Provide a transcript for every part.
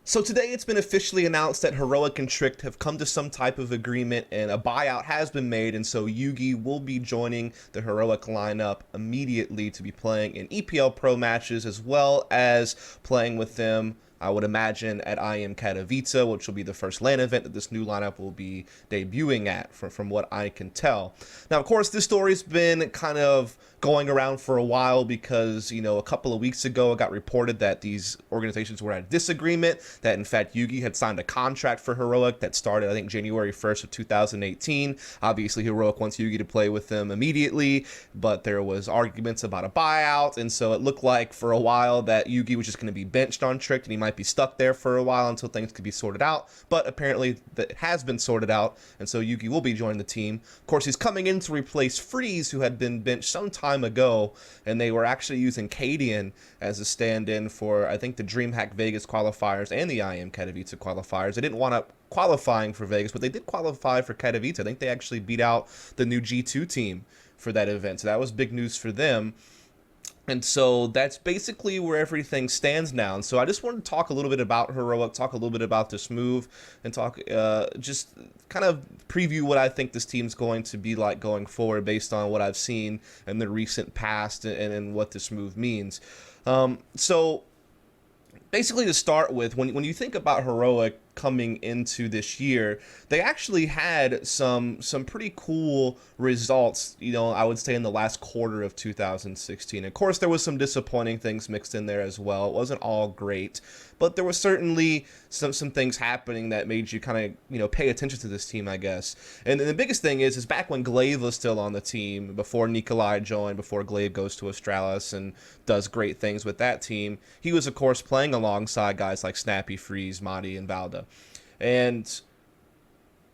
So today it's been officially announced that Heroic and Tricked have come to some type of agreement and a buyout has been made, and so JUGi will be joining the Heroic lineup immediately to be playing in EPL Pro matches as well as playing with them, I would imagine, at IM Katowice, which will be the first LAN event that this new lineup will be debuting at, from what I can tell. Now, of course, this story's been kind of going around for a while because, you know, a couple of weeks ago it got reported that these organizations were at disagreement, that in fact JUGi had signed a contract for Heroic that started, I think, January 1st of 2018. Obviously, Heroic wants JUGi to play with them immediately, but there was arguments about a buyout, and so it looked like for a while that JUGi was just going to be benched on Tricked, and he might be stuck there for a while until things could be sorted out, but apparently that has been sorted out, and so JUGi will be joining the team. Of course, he's coming in to replace Friis, who had been benched some time ago, and they were actually using Cadian as a stand-in for, I think, the DreamHack Vegas qualifiers and the IM Katowice qualifiers. They didn't want to qualifying for Vegas, but they did qualify for Katowice. I think they actually beat out the new G2 team for that event, so that was big news for them. And so that's basically where everything stands now. And so I just wanted to talk a little bit about Heroic, talk a little bit about this move, and talk just kind of preview what I think this team's going to be like going forward based on what I've seen in the recent past and what this move means. So basically, to start with, when you think about Heroic coming into this year, they actually had some pretty cool results, you know, I would say in the last quarter of 2016. Of course, there was some disappointing things mixed in there as well. It wasn't all great, but there was certainly some things happening that made you kind of, you know, pay attention to this team, I guess. And the biggest thing is back when Glaive was still on the team, before Nikolai joined, before Glaive goes to Astralis and does great things with that team, he was, of course, playing alongside guys like Snappy, Friis, Madi, and Valda. And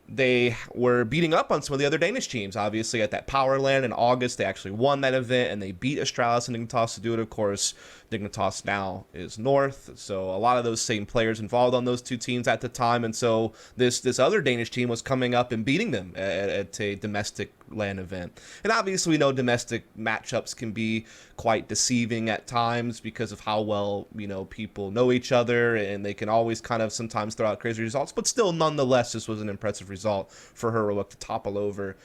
they were beating up on some of the other Danish teams. Obviously, at that Power LAN in August, they actually won that event, and they beat Astralis and Dignitas to do it. Of course, Dignitas now is North, so a lot of those same players involved on those two teams at the time. And so this other Danish team was coming up and beating them at a domestic LAN event. And obviously, we know domestic matchups can be quite deceiving at times because of how well, you know, people know each other, and they can always kind of sometimes throw out crazy results. But still, nonetheless, this was an impressive result for Heroic to topple over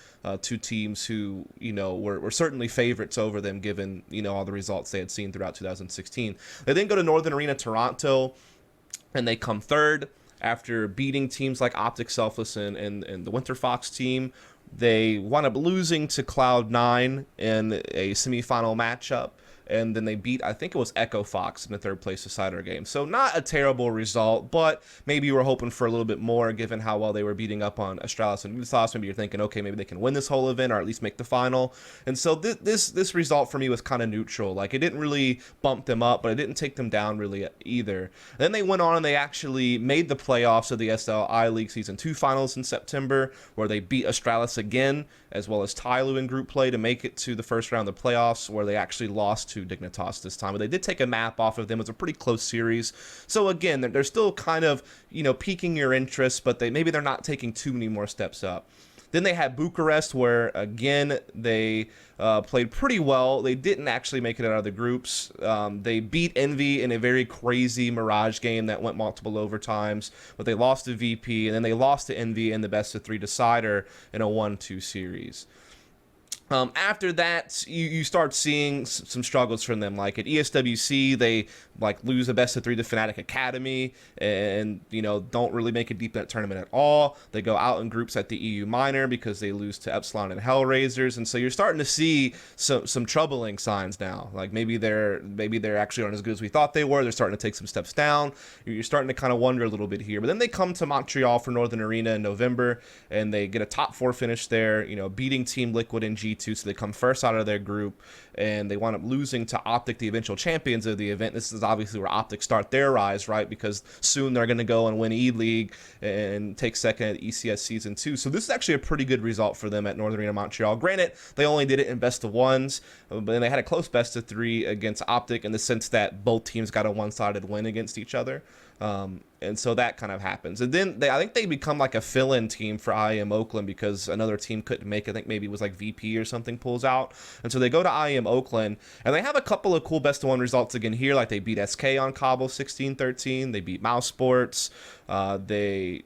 two teams who, you know, were certainly favorites over them given, you know, all the results they had seen throughout 2016. They then go to Northern Arena Toronto, and they come third after beating teams like Optic, Selfless, and the Winter Fox team. They wound up losing to Cloud9 in a semifinal matchup, and then they beat, I think it was Echo Fox in the third place decider game. So not a terrible result, but maybe you were hoping for a little bit more given how well they were beating up on Astralis and Dignitas. Maybe you're thinking, okay, maybe they can win this whole event or at least make the final. And so this result for me was kind of neutral. Like, it didn't really bump them up, but it didn't take them down really either. And then they went on and they actually made the playoffs of the SLI League Season 2 finals in September, where they beat Astralis again, as well as Tyloo in group play to make it to the first round of the playoffs, where they actually lost to Dignitas this time. But they did take a map off of them. It was a pretty close series. So again, they're still kind of, you know, piquing your interest, but maybe they're not taking too many more steps up. Then they had Bucharest, where, again, they played pretty well. They didn't actually make it out of the groups. They beat Envy in a very crazy Mirage game that went multiple overtimes, but they lost to VP, and then they lost to Envy in the best-of-3 decider in a 1-2 series. After that, you start seeing some struggles from them. Like at ESWC, they like lose a best-of-3 to Fnatic Academy, and, you know, don't really make it deep in that tournament at all. They go out in groups at the EU Minor because they lose to Epsilon and Hellraisers, and so you're starting to see some troubling signs now. Like maybe they're actually aren't as good as we thought they were. They're starting to take some steps down. You're starting to kind of wonder a little bit here. But then they come to Montreal for Northern Arena in November, and they get a top 4 finish there, you know, beating Team Liquid in G2. So they come first out of their group, and they wind up losing to Optic, the eventual champions of the event. This is obviously where Optic start their rise, right? Because soon they're going to go and win E-League and take second at ECS Season 2. So this is actually a pretty good result for them at Northern Arena Montreal. Granted, they only did it in best-of-1s, but then they had a close best-of-3 against Optic in the sense that both teams got a one-sided win against each other. And so that kind of happens. And then I think they become like a fill-in team for IM Oakland because another team couldn't make it. I think maybe it was like VP or something pulls out. And so they go to IEM Oakland, and they have a couple of cool best of 1 results again here. Like they beat SK on Cobble 16-13. They beat Mouse Sports. They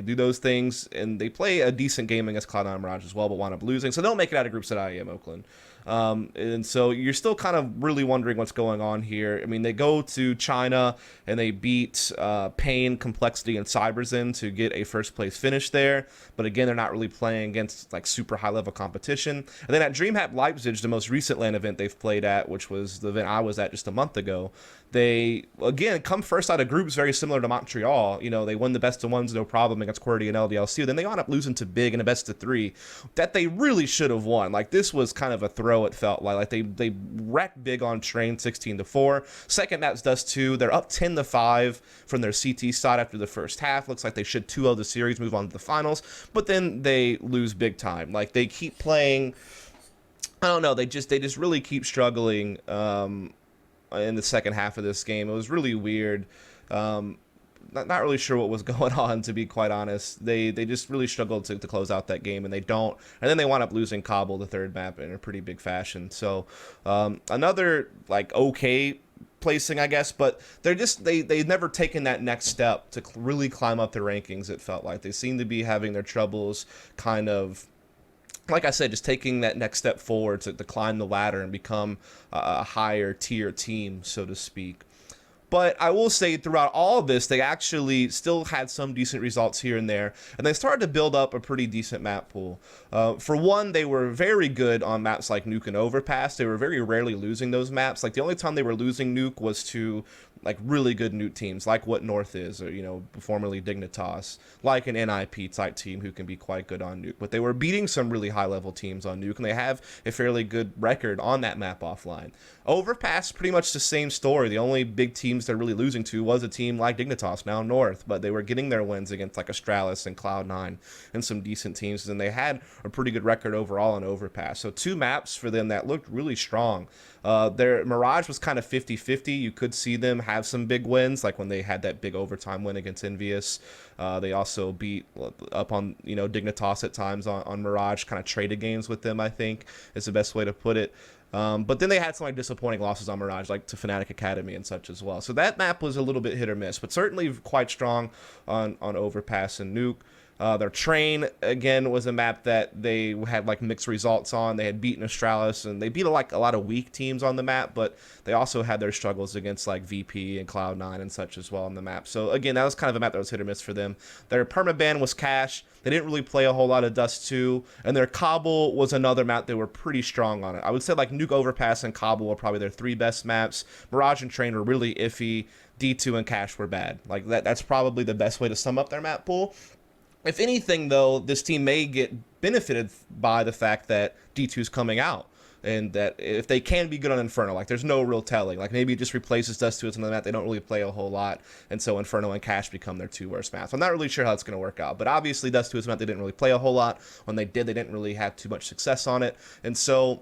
do those things, and they play a decent game against Cloud9 Mirage as well, but wind up losing. So they don't make it out of groups at IEM Oakland. And so you're still kind of really wondering what's going on here. I mean, they go to China and they beat Pain, Complexity, and Cyberzen to get a first place finish there. But again, they're not really playing against like super high level competition. And then at DreamHack Leipzig, the most recent LAN event they've played at, which was the event I was at just a month ago, they again come first out of groups very similar to Montreal. You know, they won the best of 1s no problem against QWERTY and LDLC. Then they wound up losing to Big in a best of 3 that they really should have won. Like this was kind of a throw, it felt like. They wrecked Big on Train 16-4. Second map's Dust 2. They're up 10-5 from their CT side after the first half. Looks like they should 2-0 the series, move on to the finals. But then they lose big time. Like they keep playing, I don't know, they just really keep struggling in the second half of this game. It was really weird. Not really sure what was going on, to be quite honest. They just really struggled to close out that game, and they don't. And then they wound up losing Cobble, the third map, in a pretty big fashion. So another like okay placing, I guess, but they've never taken that next step to really climb up the rankings. It felt like they seem to be having their troubles kind of, like I said, just taking that next step forward to climb the ladder and become a higher tier team, so to speak. But I will say throughout all of this, they actually still had some decent results here and there, and they started to build up a pretty decent map pool. For one, they were very good on maps like Nuke and Overpass. They were very rarely losing those maps. Like the only time they were losing Nuke was to like really good Nuke teams, like what North is, or, you know, formerly Dignitas, like an NIP type team who can be quite good on Nuke. But they were beating some really high level teams on Nuke, and they have a fairly good record on that map offline. Overpass, pretty much the same story. The only big teams they're really losing to was a team like Dignitas, now North, but they were getting their wins against like Astralis and Cloud9 and some decent teams, and they had a pretty good record overall on Overpass. So 2 maps for them that looked really strong. Their Mirage was kind of 50-50. You could see them have some big wins, like when they had that big overtime win against Envious. They also beat up on, you know, Dignitas at times on Mirage, kind of traded games with them, I think is the best way to put it. But then they had some like disappointing losses on Mirage, like to Fnatic Academy and such as well. So that map was a little bit hit or miss, but certainly quite strong on Overpass and Nuke. Their Train, again, was a map that they had like mixed results on. They had beaten Astralis, and they beat like a lot of weak teams on the map, but they also had their struggles against like VP and Cloud9 and such as well on the map. So again, that was kind of a map that was hit or miss for them. Their permaban was Cash. They didn't really play a whole lot of Dust 2, and their Cobble was another map they were pretty strong on it. I would say like Nuke, Overpass, and Cobble were probably their 3 best maps. Mirage and Train were really iffy. D2 and Cash were bad. Like that's probably the best way to sum up their map pool. If anything, though, this team may get benefited by the fact that D2's coming out, and that if they can be good on Inferno, like there's no real telling. Like maybe it just replaces Dust 2 with something like that. They don't really play a whole lot, and so Inferno and Cash become their 2 worst maps. I'm not really sure how it's going to work out, but obviously Dust 2 is a map they didn't really play a whole lot. When they did, they didn't really have too much success on it, and so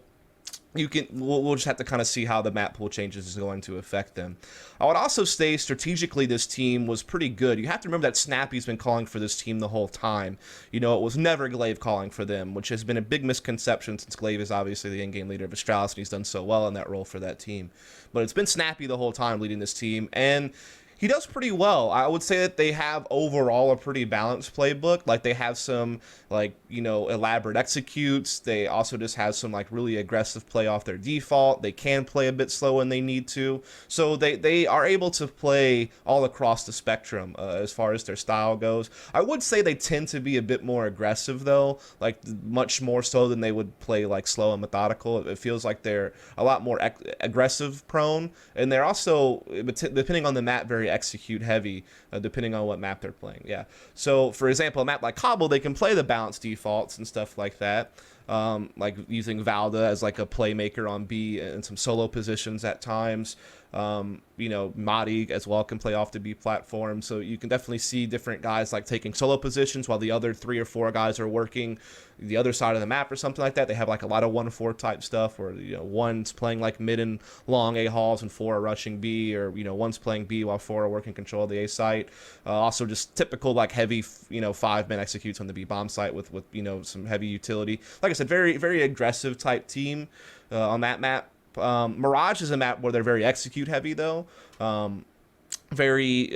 we'll just have to kind of see how the map pool changes is going to affect them. I would also say strategically this team was pretty good. You have to remember that Snappy's been calling for this team the whole time. You know, it was never Glaive calling for them, which has been a big misconception since Glaive is obviously the in-game leader of Astralis, and he's done so well in that role for that team. But it's been Snappy the whole time leading this team, and he does pretty well. I would say that they have overall a pretty balanced playbook. Like they have some like, you know, elaborate executes. They also just have some like really aggressive play off their default. They can play a bit slow when they need to. So they are able to play all across the spectrum as far as their style goes. I would say they tend to be a bit more aggressive though, like much more so than they would play like slow and methodical. It feels like they're a lot more aggressive prone, and they're also, depending on the map, very execute heavy, depending on what map they're playing. Yeah. So for example, a map like Cobble, they can play the balanced defaults and stuff like that. Like using Valda as like a playmaker on B and some solo positions at times. You know, Madi as well can play off the B platform. So you can definitely see different guys like taking solo positions while the other 3 or 4 guys are working the other side of the map or something like that. They have like a lot of 1-4 type stuff where, you know, one's playing like mid and long A halls and 4 are rushing B, or, you know, one's playing B while 4 are working control of the A site. Also just typical like heavy, you know, 5-man executes on the B bomb site with, you know, some heavy utility. Like like I said, very aggressive type team on that map. Mirage is a map where they're very execute heavy though. Very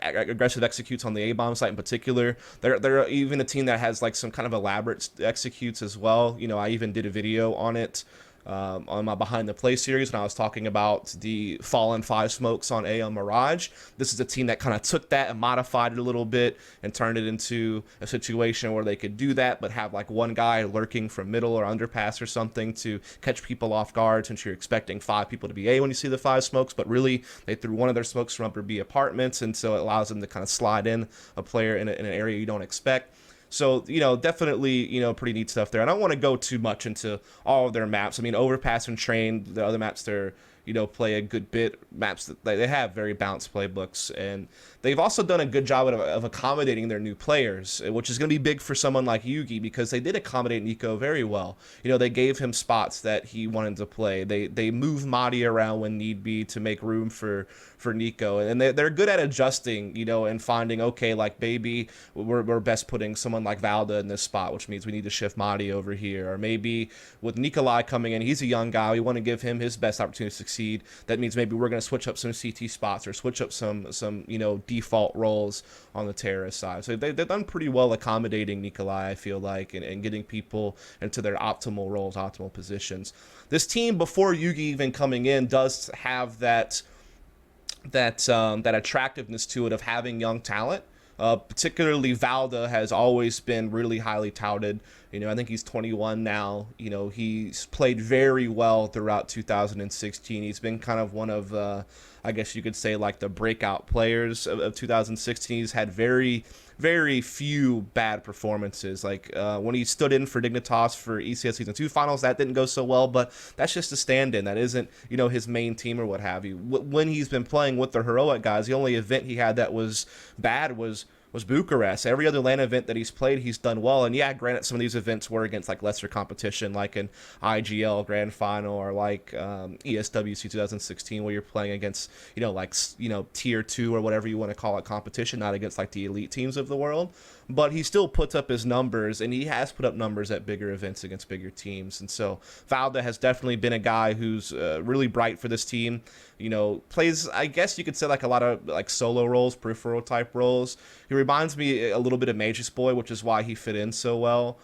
aggressive executes on the A-bomb site in particular. They're even a team that has like some kind of elaborate executes as well. You know, I even did a video on it on my Behind the Play series when I was talking about the Fallen 5 smokes on A on Mirage. This is a team that kind of took that and modified it a little bit and turned it into a situation where they could do that, but have like one guy lurking from middle or underpass or something to catch people off guard, since you're expecting 5 people to be A when you see the 5 smokes, but really they threw one of their smokes from upper B apartments, and so it allows them to kind of slide in a player in an area you don't expect. So, you know, definitely, you know, pretty neat stuff there. I don't want to go too much into all of their maps. I mean, Overpass and Train, the other maps they're, you know, play a good bit. Maps that they have very balanced playbooks, and they've also done a good job of accommodating their new players, which is going to be big for someone like JUGi, because they did accommodate Nico very well. You know, they gave him spots that he wanted to play. They move Madi around when need be to make room for Nico, and they're good at adjusting, you know, and finding, okay, like maybe we're best putting someone like Valda in this spot, which means we need to shift Madi over here, or maybe with Nikolai coming in, he's a young guy, we want to give him his best opportunity to succeed. That means maybe we're going to switch up some CT spots or switch up some you know, default roles on the terrorist side. So they've done pretty well accommodating Nikolai, I feel like, and getting people into their optimal roles, optimal positions. This team, before JUGi even coming in, does have that attractiveness to it of having young talent. Particularly Valda has always been really highly touted. You know, I think he's 21 now. You know, he's played very well throughout 2016. He's been kind of one of, I guess you could say, like the breakout players of 2016. He's had very few bad performances. Like when he stood in for Dignitas for ECS Season 2 finals, that didn't go so well, but that's just a stand-in. That isn't, you know, his main team or what have you. When he's been playing with the heroic guys, the only event he had that was bad was Bucharest. Every other LAN event that he's played, he's done well. And yeah, granted, some of these events were against like lesser competition, like an IGL Grand Final or like ESWC 2016, where you're playing against, you know, like, you know, tier 2 or whatever you want to call it competition, not against like the elite teams of the world. But he still puts up his numbers, and he has put up numbers at bigger events against bigger teams. And so Valda has definitely been a guy who's really bright for this team. You know, plays, I guess you could say, like a lot of like solo roles, peripheral type roles. He reminds me a little bit of Magus Boy, which is why he fit in so well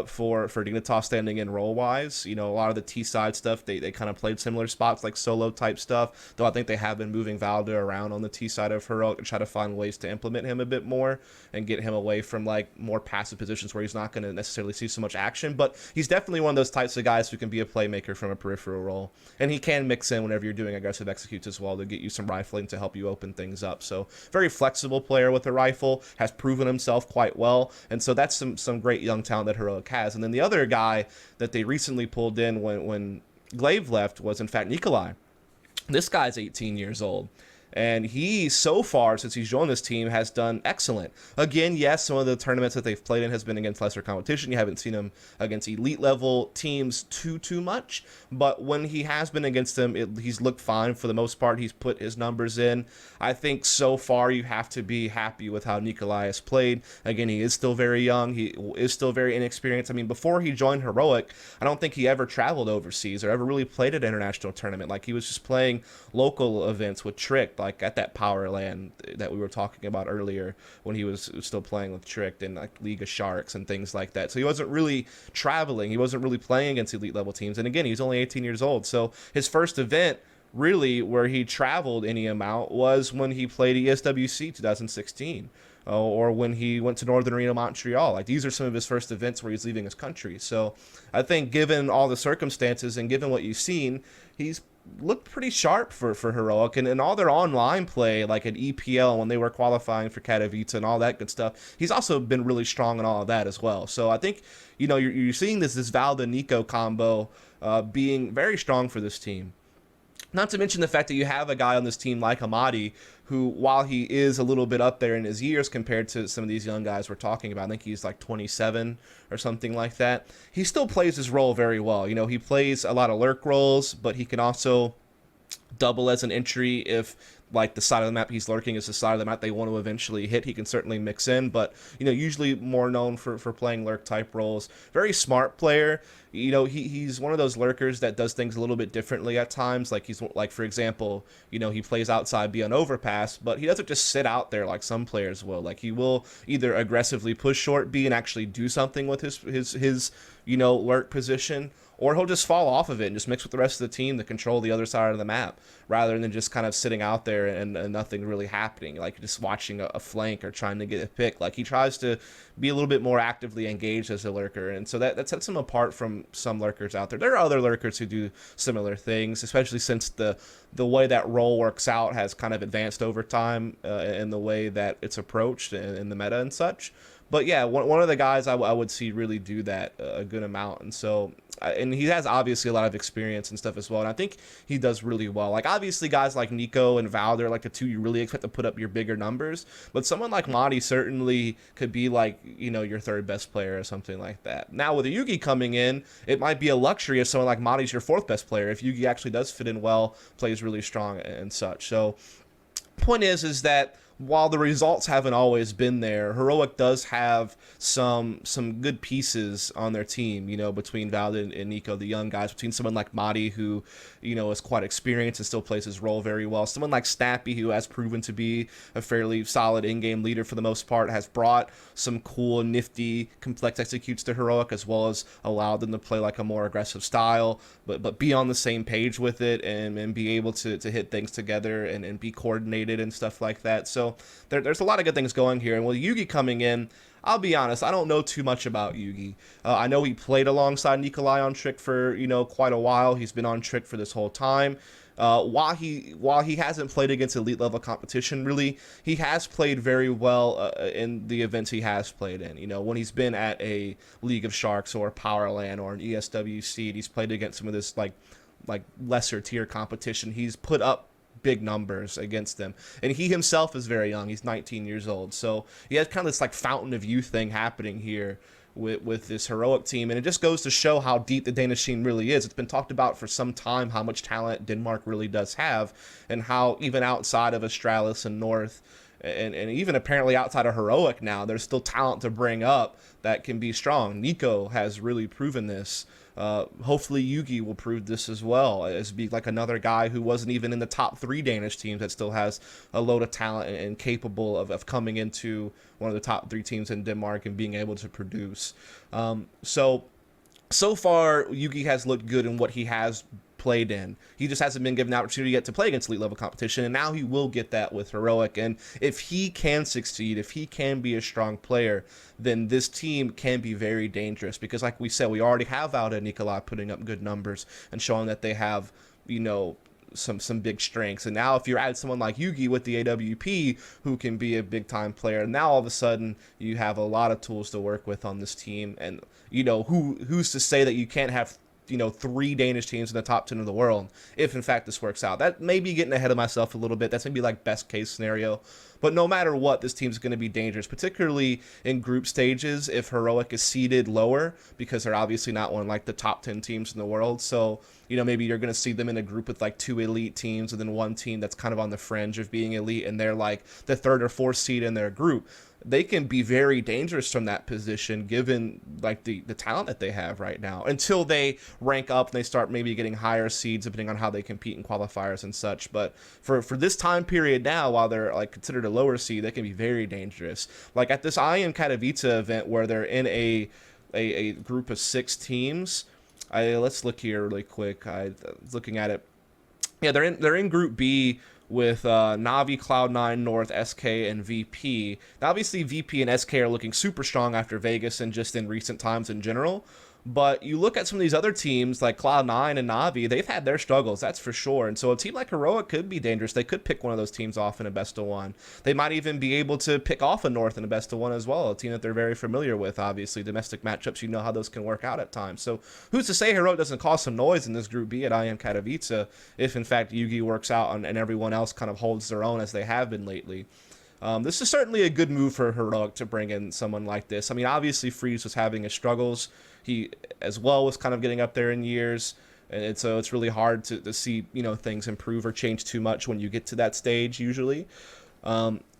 for Dignitas standing in role wise. You know, a lot of the T side stuff, they kind of played similar spots, like solo type stuff, though I think they have been moving Valda around on the T side of Heroic to try to find ways to implement him a bit more and get him away from like more passive positions where he's not going to necessarily see so much action. But he's definitely one of those types of guys who can be a playmaker from a peripheral role, and he can mix in whenever you're doing aggressive executes as well to get you some rifling to help you open things up. So very flexible player with a rifle, has proven himself quite well, and so that's some great young talent that Heroic has. And then the other guy that they recently pulled in when Glaive left was in fact Nikolai. This guy's 18 years old, and he, so far, since he's joined this team, has done excellent. Again, yes, some of the tournaments that they've played in has been against lesser competition. You haven't seen him against elite level teams too much, but when he has been against them, he's looked fine for the most part. He's put his numbers in. I think so far you have to be happy with how Nikolai has played. Again, he is still very young. He is still very inexperienced. I mean, before he joined Heroic, I don't think he ever traveled overseas or ever really played at an international tournament. Like, he was just playing local events with Trick, like at that Power LAN that we were talking about earlier when he was still playing with Trick and like League of Sharks and things like that. So he wasn't really traveling. He wasn't really playing against elite level teams. And again, he's only 18 years old. So his first event really where he traveled any amount was when he played ESWC 2016. Or when he went to Northern Arena Montreal. Like, these are some of his first events where he's leaving his country. So I think given all the circumstances and given what you've seen, he's looked pretty sharp for Heroic. And all their online play, like at EPL when they were qualifying for Katowice and all that good stuff, he's also been really strong in all of that as well. So I think, you know, you're seeing this Valda-Nico combo being very strong for this team. Not to mention the fact that you have a guy on this team like Hamadi, who, while he is a little bit up there in his years compared to some of these young guys we're talking about, I think he's like 27 or something like that, he still plays his role very well. You know, he plays a lot of lurk roles, but he can also double as an entry if like the side of the map he's lurking is the side of the map they want to eventually hit, he can certainly mix in. But, usually more known for playing lurk type roles. Very smart player. He's one of those lurkers that does things a little bit differently at times. Like for example, he plays outside B on overpass, but he doesn't just sit out there like some players will. Like he will either aggressively push short B and actually do something with his lurk position, or he'll just fall off of it and just mix with the rest of the team to control the other side of the map, rather than just kind of sitting out there and nothing really happening, like just watching a flank or trying to get a pick. Like he tries to be a little bit more actively engaged as a lurker, and so that sets him apart from some lurkers out there. There are other lurkers who do similar things, especially since the way that role works out has kind of advanced over time in the way that it's approached in the meta and such. But yeah, one of the guys I would see really do that a good amount. And so, and he has obviously a lot of experience and stuff as well. And I think he does really well. Like obviously guys like Nico and Val, they're like the two you really expect to put up your bigger numbers. But someone like Madi certainly could be like, your third best player or something like that. Now with JUGi coming in, it might be a luxury if someone like Madi's your fourth best player. If JUGi actually does fit in well, plays really strong and such. So point is that while the results haven't always been there, Heroic does have some good pieces on their team, between Val and Nico, the young guys, between someone like Madi, who, is quite experienced and still plays his role very well. Someone like Snappy, who has proven to be a fairly solid in-game leader for the most part, has brought some cool, nifty, complex executes to Heroic, as well as allowed them to play like a more aggressive style, but be on the same page with it and be able to hit things together and be coordinated and stuff like that. So there's a lot of good things going here. And with JUGi coming in, I'll be honest, I don't know too much about JUGi. I know he played alongside Nikolai on Trick for, quite a while. He's been on Trick for this whole time. While he hasn't played against elite level competition, really, he has played very well in the events he has played in. When he's been at a League of Sharks or Powerland or an ESWC, he's played against some of this like lesser tier competition. He's put up big numbers against them, and he himself is very young. He's 19 years old, so he has kind of this like fountain of youth thing happening here with this Heroic team, and it just goes to show how deep the Danish team really is. It's been talked about for some time how much talent Denmark really does have, and how even outside of Astralis and North, and even apparently outside of Heroic now, there's still talent to bring up that can be strong. Nico has really proven this. Hopefully JUGi will prove this as well, as be like another guy who wasn't even in the top 3 Danish teams that still has a load of talent and capable of coming into one of the top 3 teams in Denmark and being able to produce. So far, JUGi has looked good in what he has played in. He just hasn't been given the opportunity yet to play against elite level competition, and now he will get that with Heroic. And if he can succeed, if he can be a strong player, then this team can be very dangerous, because like we said, we already have Valda and Nikolai putting up good numbers and showing that they have, some big strengths. And now if you add someone like JUGi with the AWP, who can be a big time player, now all of a sudden you have a lot of tools to work with on this team. And who's to say that you can't have 3 Danish teams in the top 10 of the world, if in fact this works out. That may be getting ahead of myself a little bit. That's maybe like best case scenario. But no matter what, this team's going to be dangerous, particularly in group stages if Heroic is seeded lower, because they're obviously not one of like the top 10 teams in the world. So, maybe you're going to see them in a group with like 2 elite teams and then one team that's kind of on the fringe of being elite, and they're like the 3rd or 4th seed in their group. They can be very dangerous from that position, given like the talent that they have right now, until they rank up and they start maybe getting higher seeds depending on how they compete in qualifiers and such. But for this time period now, while they're like considered a lower seed, they can be very dangerous. Like at this IM Katowice event where they're in a group of 6 teams. Let's look here really quick. I was looking at it. Yeah, they're in Group B with Navi, Cloud9, North, SK, and VP. Now, obviously, VP and SK are looking super strong after Vegas and just in recent times in general. But you look at some of these other teams like Cloud9 and Navi, they've had their struggles, that's for sure. And so a team like Heroic could be dangerous. They could pick one of those teams off in a best of 1. They might even be able to pick off a North in a best of 1 as well, a team that they're very familiar with. Obviously, domestic matchups, you know how those can work out at times. So who's to say Heroic doesn't cause some noise in this Group B at IM Katowice if, in fact, JUGi works out and everyone else kind of holds their own as they have been lately. This is certainly a good move for Heroic to bring in someone like this. I mean, obviously, Friis was having his struggles. He, as well, was kind of getting up there in years. And so it's really hard to see, you know, things improve or change too much when you get to that stage usually.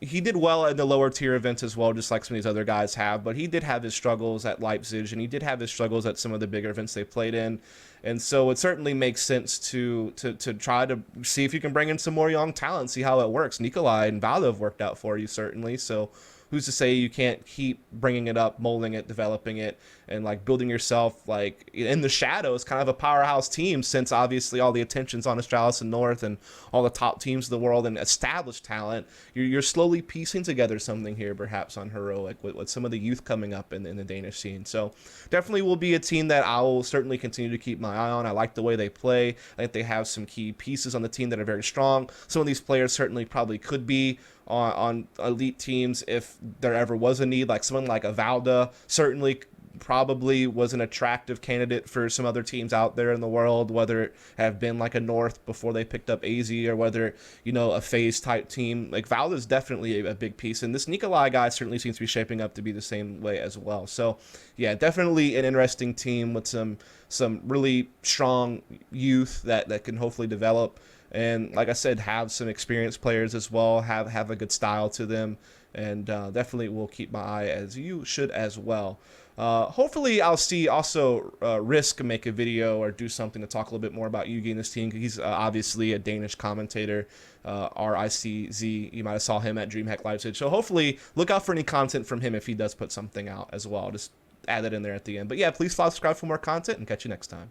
He did well in the lower tier events as well, just like some of these other guys have, but he did have his struggles at Leipzig, and he did have his struggles at some of the bigger events they played in. And so it certainly makes sense to try to see if you can bring in some more young talent, see how it works. Nikolai and Valdo have worked out for you, certainly. So who's to say you can't keep bringing it up, molding it, developing it, and like building yourself like in the shadows, kind of a powerhouse team, since obviously all the attention's on Astralis and North and all the top teams of the world and established talent. You're slowly piecing together something here, perhaps on Heroic, with some of the youth coming up in the Danish scene. So definitely will be a team that I will certainly continue to keep my eye on. I like the way they play. I think they have some key pieces on the team that are very strong. Some of these players certainly probably could be on elite teams if there ever was a need. Like someone like Avalda certainly probably was an attractive candidate for some other teams out there in the world, whether it have been like a North before they picked up AZ, or whether, you know, a FaZe type team. Like Valda is definitely a big piece, and this Nikolai guy certainly seems to be shaping up to be the same way as well. So yeah, definitely an interesting team with some really strong youth that can hopefully develop, and like I said, have some experienced players as well, have a good style to them, and definitely will keep my eye, as you should as well. Hopefully I'll see also Risk make a video or do something to talk a little bit more about JUGi and this team. He's obviously a Danish commentator, RICZ. You might have saw him at DreamHack Leipzig. So hopefully look out for any content from him if he does put something out as well. Just add it in there at the end. But yeah, please follow, subscribe for more content, and catch you next time.